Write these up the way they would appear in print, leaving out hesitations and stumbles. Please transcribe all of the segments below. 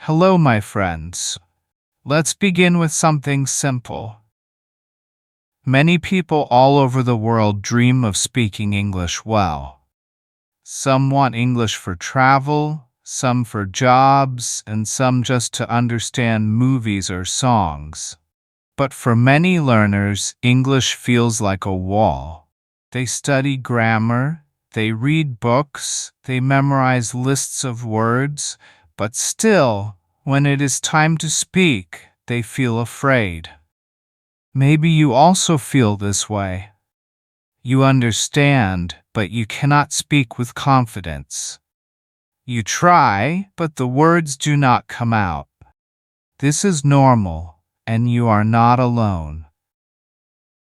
Hello, my friends. Let's begin with something simple. Many people all over the world dream of speaking English well. Some want English for travel, some for jobs, and some just to understand movies or songs. But for many learners, English feels like a wall. They study grammar, they read books, they memorize lists of words, but still, when it is time to speak, they feel afraid. Maybe you also feel this way. You understand, but you cannot speak with confidence. You try, but the words do not come out. This is normal, and you are not alone.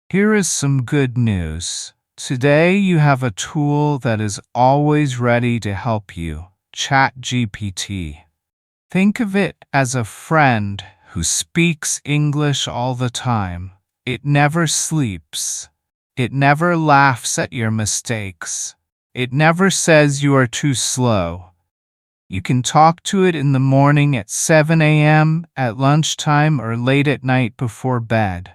Here is some good news. Today you have a tool that is always ready to help you, ChatGPT. Think of it as a friend who speaks English all the time. It never sleeps. It never laughs at your mistakes. It never says you are too slow. You can talk to it in the morning at 7 a.m., at lunchtime, or late at night before bed.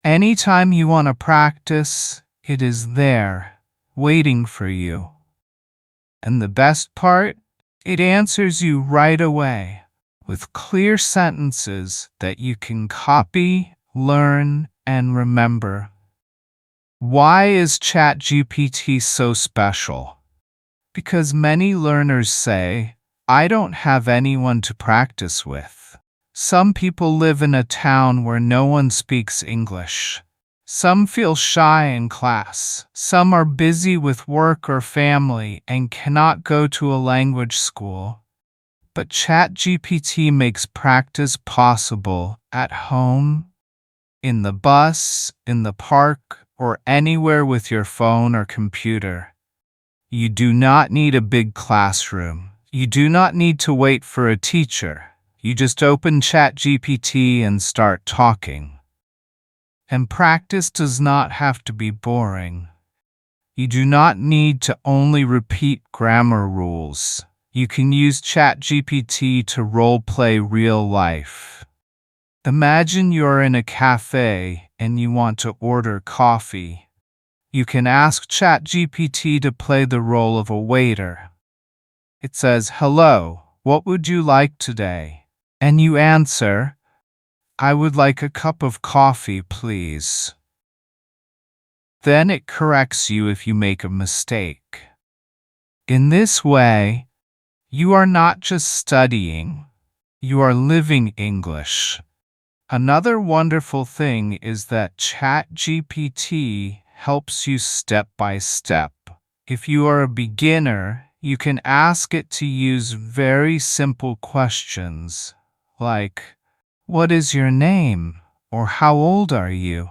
Anytime you want to practice, it is there, waiting for you. And the best part? It answers you right away, with clear sentences that you can copy, learn, and remember. Why is ChatGPT so special? Because many learners say, I don't have anyone to practice with. Some people live in a town where no one speaks English. Some feel shy in class. Some are busy with work or family and cannot go to a language school. But ChatGPT makes practice possible at home, in the bus, in the park, or anywhere with your phone or computer. You do not need a big classroom. You do not need to wait for a teacher. You just open ChatGPT and start talking. And practice does not have to be boring. You do not need to only repeat grammar rules. You can use ChatGPT to role-play real life. Imagine you're in a cafe and you want to order coffee. You can ask ChatGPT to play the role of a waiter. It says, "Hello, what would you like today?" And you answer, "I would like a cup of coffee, please." Then it corrects you if you make a mistake. In this way, you are not just studying, you are living English. Another wonderful thing is that ChatGPT helps you step by step. If you are a beginner, you can ask it to use very simple questions, like, "What is your name?" or "How old are you?"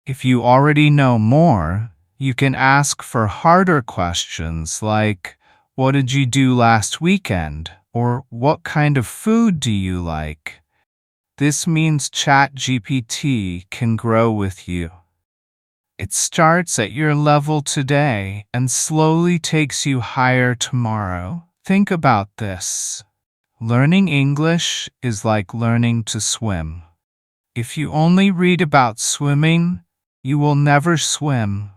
If you already know more, you can ask for harder questions like, "What did you do last weekend?" or "What kind of food do you like?" This means ChatGPT can grow with you. It starts at your level today and slowly takes you higher tomorrow. Think about this. Learning English is like learning to swim. If you only read about swimming, you will never swim.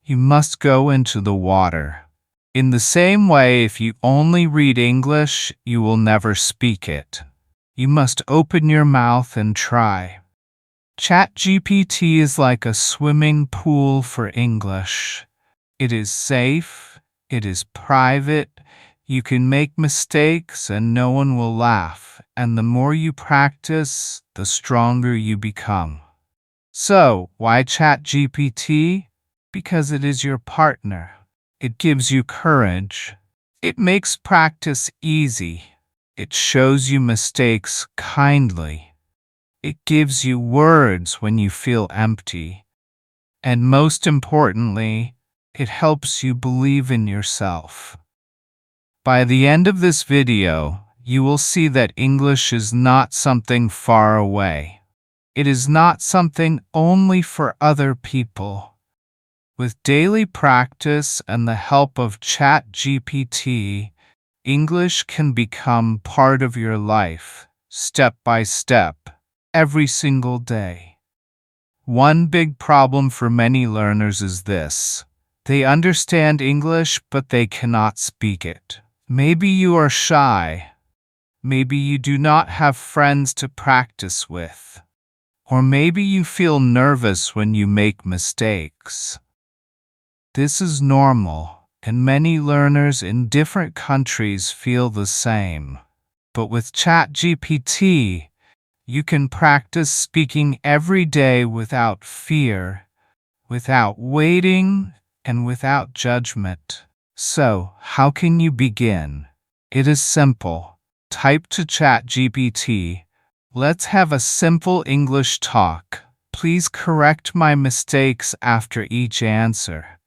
You must go into the water. In the same way, if you only read English, you will never speak it. You must open your mouth and try. ChatGPT is like a swimming pool for English. It is safe, it is private, you can make mistakes and no one will laugh, and the more you practice, the stronger you become. So, why ChatGPT? Because it is your partner. It gives you courage. It makes practice easy. It shows you mistakes kindly. It gives you words when you feel empty. And most importantly, it helps you believe in yourself. By the end of this video, you will see that English is not something far away. It is not something only for other people. With daily practice and the help of ChatGPT, English can become part of your life, step by step, every single day. One big problem for many learners is this: they understand English, but they cannot speak it. Maybe you are shy. Maybe you do not have friends to practice with. Or maybe you feel nervous when you make mistakes. This is normal, and many learners in different countries feel the same. But with ChatGPT, you can practice speaking every day without fear, without waiting, and without judgment. So, how can you begin? It is simple. Type to ChatGPT, "Let's have a simple English talk. Please correct my mistakes after each answer."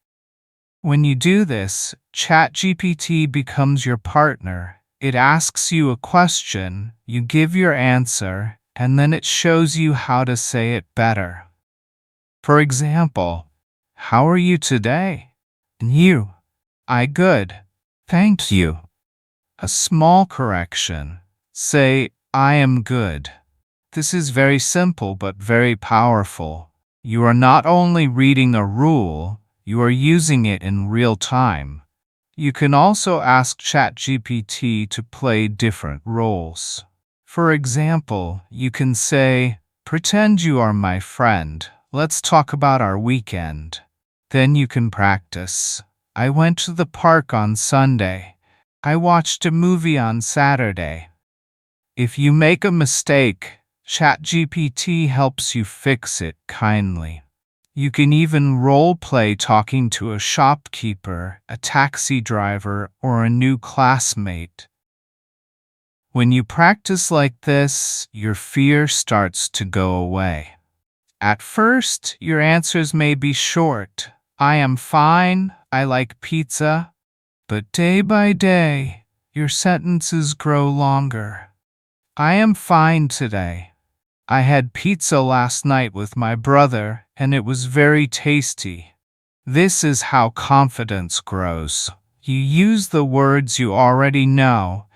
When you do this, ChatGPT becomes your partner. It asks you a question, you give your answer, and then it shows you how to say it better. For example, "How are you today?" And you, "I good. Thank you." A small correction. Say, "I am good." This is very simple but very powerful. You are not only reading a rule, you are using it in real time. You can also ask ChatGPT to play different roles. For example, you can say, "Pretend you are my friend. Let's talk about our weekend." Then you can practice. "I went to the park on Sunday. I watched a movie on Saturday." If you make a mistake, ChatGPT helps you fix it kindly. You can even role-play talking to a shopkeeper, a taxi driver, or a new classmate. When you practice like this, your fear starts to go away. At first, your answers may be short. "I am fine, I like pizza." But day by day, your sentences grow longer. "I am fine today. I had pizza last night with my brother, and it was very tasty." This is how confidence grows. You use the words you already know,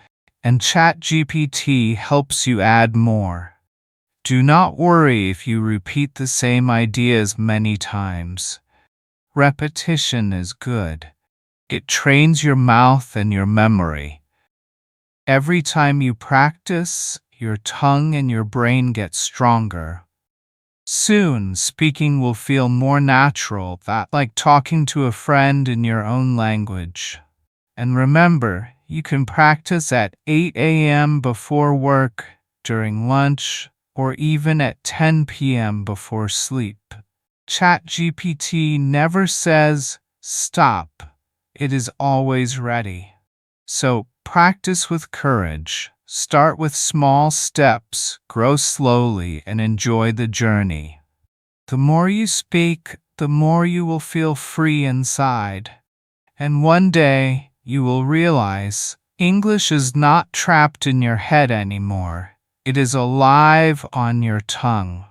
and ChatGPT helps you add more. Do not worry if you repeat the same ideas many times. Repetition is good. It trains your mouth and your memory. Every time you practice, your tongue and your brain get stronger. Soon, speaking will feel more natural, like talking to a friend in your own language. And remember, you can practice at 8 a.m. before work, during lunch, or even at 10 p.m. before sleep. ChatGPT never says, "Stop." It is always ready. So, practice with courage. Start with small steps, grow slowly, and enjoy the journey. The more you speak, the more you will feel free inside. And one day, you will realize English is not trapped in your head anymore. It is alive on your tongue.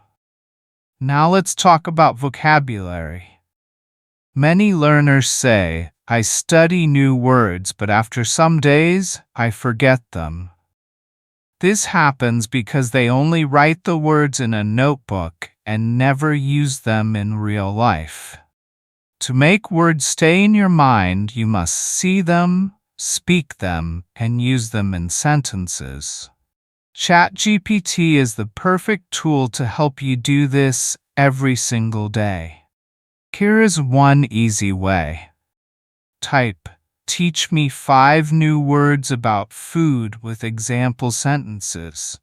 Now let's talk about vocabulary. Many learners say, "I study new words, but after some days, I forget them." This happens because they only write the words in a notebook and never use them in real life. To make words stay in your mind, you must see them, speak them, and use them in sentences. ChatGPT is the perfect tool to help you do this every single day. Here is one easy way. Type, "Teach me 5 new words about food with example sentences."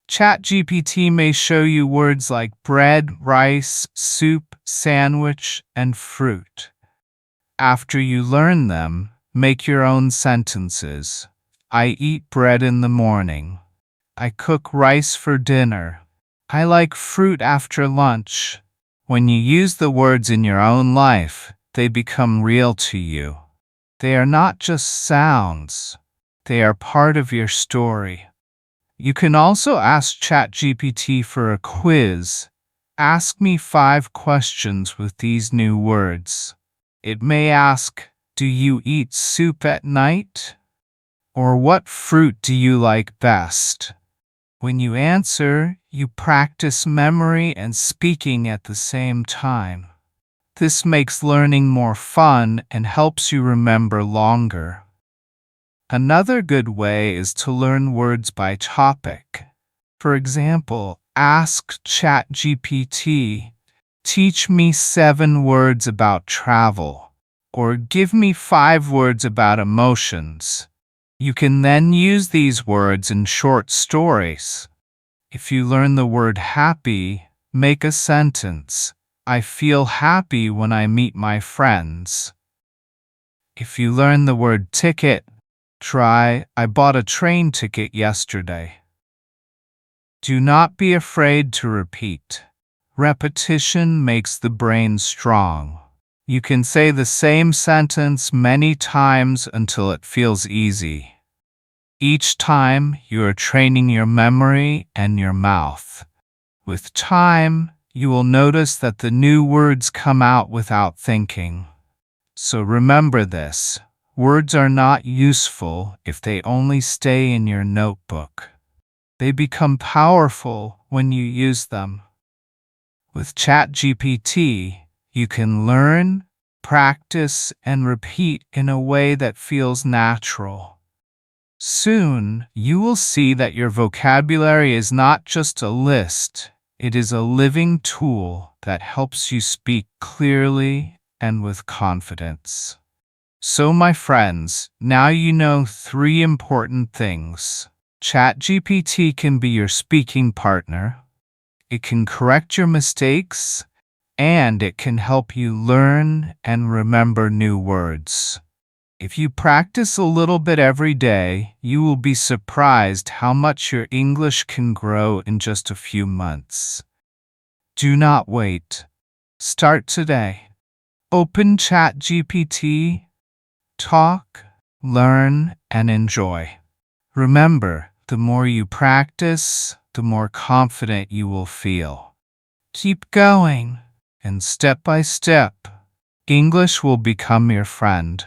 ChatGPT may show you words like bread, rice, soup, sandwich, and fruit. After you learn them, make your own sentences. "I eat bread in the morning." "I cook rice for dinner." "I like fruit after lunch." When you use the words in your own life, they become real to you. They are not just sounds. They are part of your story. You can also ask ChatGPT for a quiz. "Ask me 5 questions with these new words." It may ask, "Do you eat soup at night?" Or what fruit do you like best? When you answer, you practice memory and speaking at the same time. This makes learning more fun and helps you remember longer. Another good way is to learn words by topic. For example, ask ChatGPT, "Teach me 7 words about travel," or "Give me 5 words about emotions." You can then use these words in short stories. If you learn the word happy, make a sentence: "I feel happy when I meet my friends." If you learn the word ticket, try, "I bought a train ticket yesterday." Do not be afraid to repeat. Repetition makes the brain strong. You can say the same sentence many times until it feels easy. Each time, you are training your memory and your mouth. With time, you will notice that the new words come out without thinking. So remember this: words are not useful if they only stay in your notebook. They become powerful when you use them. With ChatGPT, you can learn, practice, and repeat in a way that feels natural. Soon, you will see that your vocabulary is not just a list, it is a living tool that helps you speak clearly and with confidence. So, my friends, now you know 3 important things. ChatGPT can be your speaking partner. It can correct your mistakes, and it can help you learn and remember new words. If you practice a little bit every day, you will be surprised how much your English can grow in just a few months. Do not wait. Start today. Open ChatGPT, talk, learn, and enjoy. Remember, the more you practice, the more confident you will feel. Keep going, and step by step, English will become your friend.